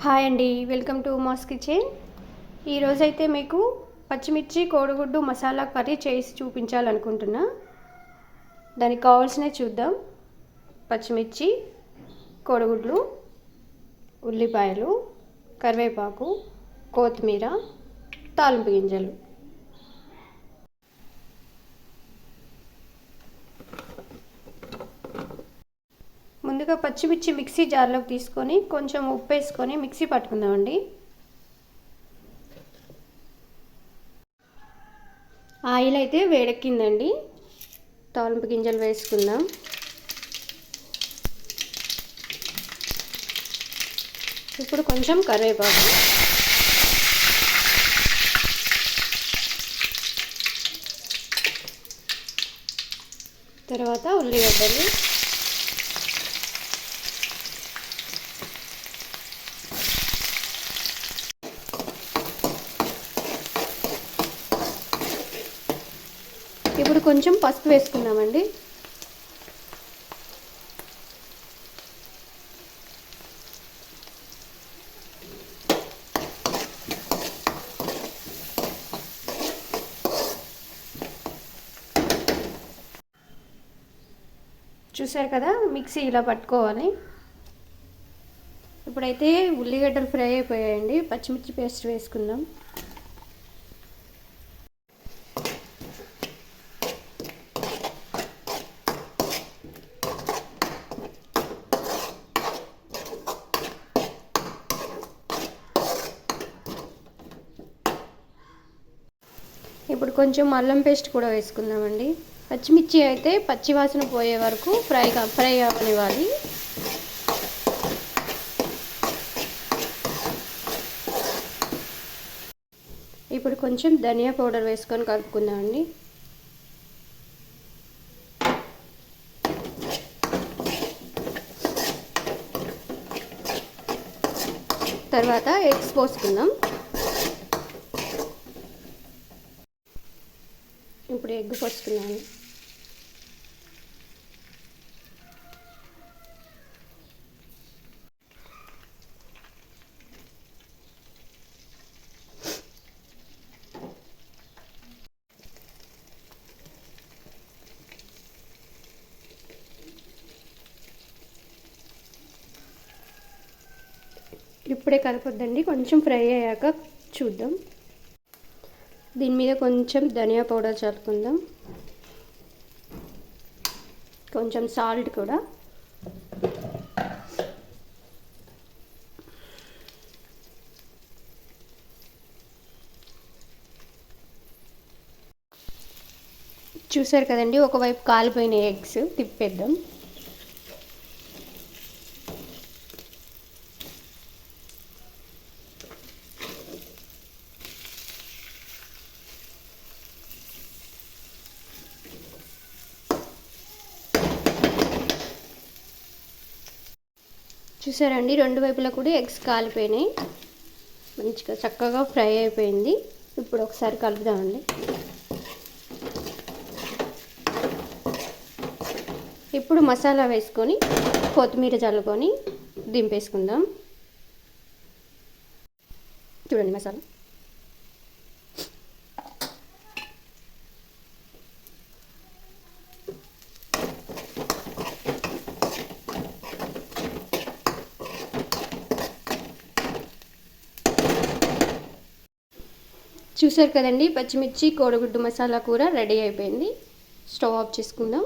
Hi అండి, welcome to mass kitchen. ఈరోజైతే మీకు పచ్చిమిర్చి కోడిగుడ్డు మసాలా కర్రీ చేసి చూపించాలనుకుంటున్నా. దానికి కావాల్సినవి చూద్దాం. పచ్చిమిర్చి, కోడిగుడ్లు, ఉల్లిపాయలు, కరివేపాకు, కొత్తిమీర, తాలింపు గింజలు. ముందుగా పచ్చిమిర్చి మిక్సీ జార్లోకి తీసుకొని కొంచెం ఉప్పు వేసుకొని మిక్సీ పట్టుకుందామండి. ఆయిల్ అయితే వేడెక్కిందండి. తాలింపు గింజలు వేసుకుందాం. ఇప్పుడు కొంచెం కరివేపాకు, తర్వాత ఉల్లిగడ్డలు, ఇప్పుడు కొంచెం పసుపు వేసుకుందామండి. చూసారు కదా, మిక్సీ ఇలా పట్టుకోవాలి. ఇప్పుడైతే ఉల్లిగడ్డలు ఫ్రై అయిపోయాయండి. పచ్చిమిర్చి పేస్ట్ వేసుకుందాం. ఇప్పుడు కొంచెం అల్లం పేస్ట్ కూడా వేసుకుందామండి. పచ్చిమిర్చి అయితే పచ్చివాసన పోయే వరకు ఫ్రై అవ్వనివ్వాలి. ఇప్పుడు కొంచెం ధనియా పౌడర్ వేసుకొని కలుపుకుందామండి. తర్వాత ఎగ్స్ పోసుకుందాం. ఇప్పుడు ఎగ్ పోసుకున్నాను. ఇప్పుడే కలపొద్దండి, కొంచెం ఫ్రై అయ్యాక చూద్దాం. దీని మీద కొంచెం ధనియా పౌడర్ చల్లుకుందాం. కొంచెం సాల్ట్ కూడా. చూసారు కదండి, ఒకవైపు కాలిపోయిన ఎగ్స్ తిప్పేద్దాం. చూసారండి, రెండు వైపులా కూడా ఎగ్స్ కాలిపోయినాయి. మంచిగా చక్కగా ఫ్రై అయిపోయింది. ఇప్పుడు ఒకసారి కలుపుదామండి. ఇప్పుడు మసాలా వేసుకొని కొత్తిమీర చల్లుకొని దింపేసుకుందాం. చూడండి మసాలా. చూసారు కదండి, పచ్చిమిర్చి కోడిగుడ్డు మసాలా కూర రెడీ అయిపోయింది. స్టవ్ ఆఫ్ చేసుకుందాం.